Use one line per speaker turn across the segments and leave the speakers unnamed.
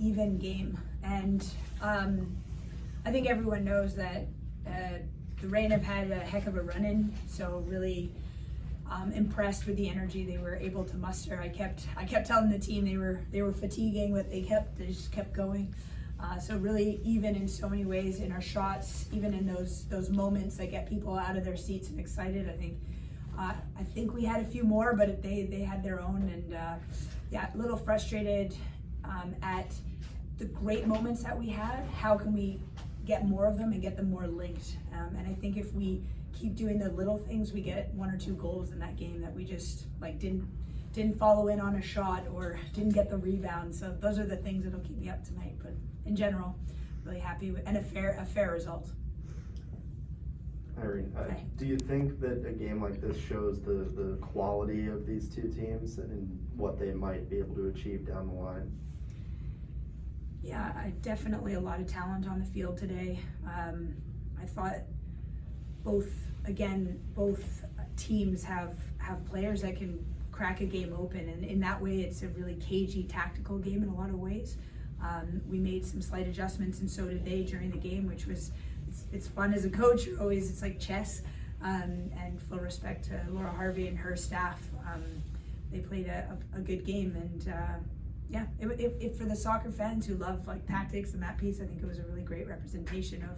even game. And I think everyone knows that the Reign have had a heck of a run-in, so really impressed with the energy they were able to muster. I kept telling the team they were fatiguing, but they just kept going. So really even in so many ways in our shots, even in those moments that get people out of their seats and excited. I think we had a few more, but they had their own, and yeah, a little frustrated at the great moments that we had. How can we get more of them and get them more linked? And I think if we keep doing the little things, we get 1 or 2 goals in that game that we just didn't follow in on a shot or didn't get the rebound. So those are the things that'll keep me up tonight. But in general, really happy with, and a fair result.
Irene, do you think that a game like this shows the quality of these two teams and what they might be able to achieve down the line?
Yeah, definitely a lot of talent on the field today. I thought both teams have players that can crack a game open, and in that way it's a really cagey tactical game in a lot of ways. We made some slight adjustments, and so did they during the game, which was it's fun as a coach. It's like chess, and full respect to Laura Harvey and her staff. They played a good game, and yeah, it for the soccer fans who love like tactics and that piece, I think it was a really great representation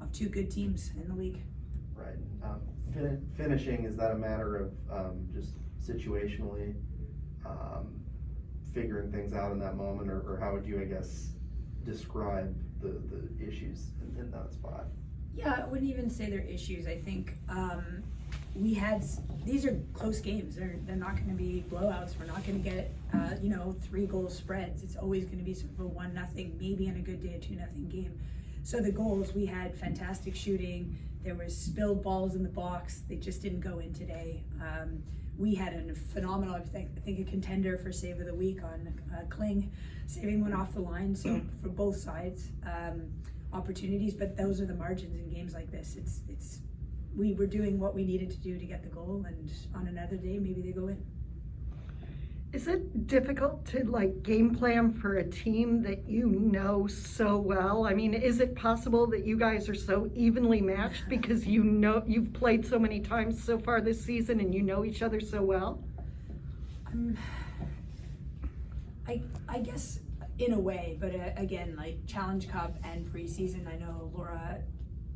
of 2 good teams in the league.
Right. Finishing, is that a matter of just situationally figuring things out in that moment, or how would you, I guess, describe the issues in that spot?
Yeah, I wouldn't even say they're issues. I think these are close games. They're not going to be blowouts. We're not going to get 3-goal spreads. It's always going to be sort of a 1-0, maybe in a good day a 2-0 game. So the goals, we had fantastic shooting. There was spilled balls in the box. They just didn't go in today. We had a phenomenal, I think a contender for save of the week on Kling, saving one off the line. So for both sides, opportunities, but those are the margins in games like this. We were doing what we needed to do to get the goal, and on another day, maybe they go in.
Is it difficult to game plan for a team that you know so well? I mean, is it possible that you guys are so evenly matched because you've played so many times so far this season and you know each other so well?
I guess in a way, but again, like Challenge Cup and preseason, I know Laura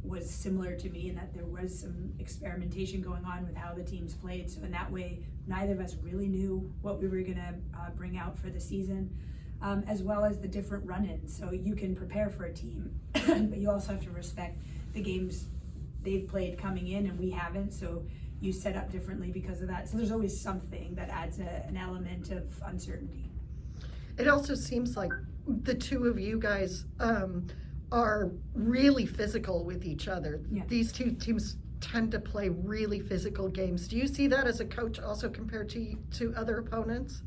was similar to me in that there was some experimentation going on with how the teams played. So in that way, neither of us really knew what we were gonna bring out for the season, as well as the different run-ins. So you can prepare for a team, but you also have to respect the games they've played coming in and we haven't. So you set up differently because of that. So there's always something that adds an element of uncertainty.
It also seems like the two of you guys are really physical with each other.
Yeah.
These two teams tend to play really physical games. Do you see that as a coach also compared to other opponents?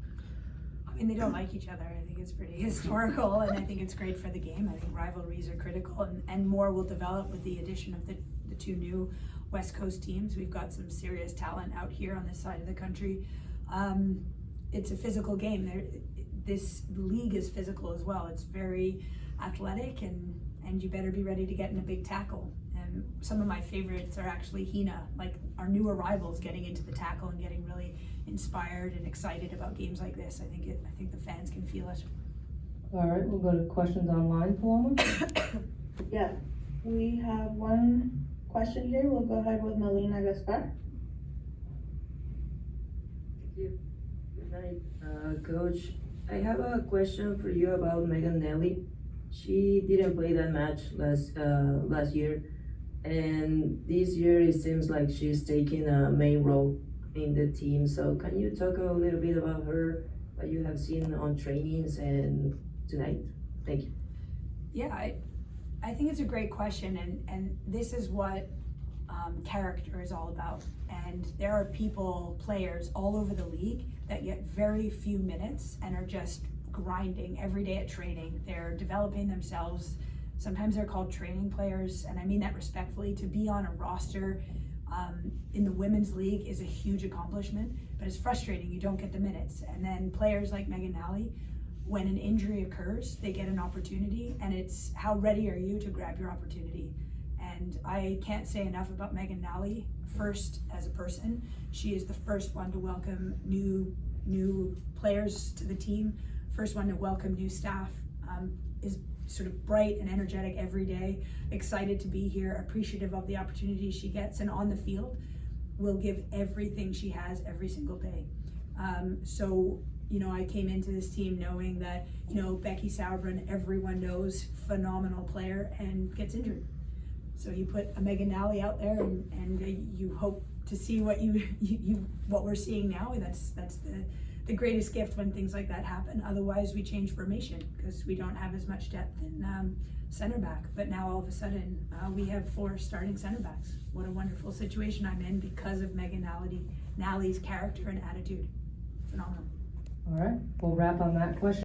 I mean, they don't like each other. I think it's pretty historical, and I think it's great for the game. I think rivalries are critical, and more will develop with the addition of the 2 new West Coast teams. We've got some serious talent out here on this side of the country. It's a physical game. This league is physical as well. It's very athletic, and you better be ready to get in a big tackle. And some of my favorites are actually Hina, like our new arrivals getting into the tackle and getting really inspired and excited about games like this. I think the fans can feel it.
All right, we'll go to questions online, Paloma.
Yeah, we have one question here. We'll go ahead with Melina Gaspar.
Thank you. Good night, Coach. I have a question for you about Megan Nelly. She didn't play that match last year, and this year it seems like she's taking a main role in the team. So can you talk a little bit about her, what you have seen on trainings and tonight? Thank you.
Yeah, I think it's a great question, and this is what character is all about. And there are players all over the league that get very few minutes and are just grinding every day at training. They're developing themselves. Sometimes they're called training players, and I mean that respectfully. To be on a roster in the women's league is a huge accomplishment, but it's frustrating. You don't get the minutes. And then players like Megan Nally when an injury occurs, they get an opportunity, and it's how ready are you to grab your opportunity. And I can't say enough about Megan Nally. First, as a person, she is the first one to welcome new players to the team, first one to welcome new staff, is sort of bright and energetic every day, excited to be here, appreciative of the opportunity she gets, and on the field will give everything she has every single day. So, you know, I came into this team knowing that, you know, Becky Sauerbrunn, everyone knows, phenomenal player, and gets injured. So you put a Megan Nally out there, and you hope to see what what we're seeing now. That's the greatest gift when things like that happen. Otherwise, we change formation because we don't have as much depth in center back. But now all of a sudden, we have 4 starting center backs. What a wonderful situation I'm in because of Megan Nally's character and attitude. Phenomenal.
All right, we'll wrap on that question.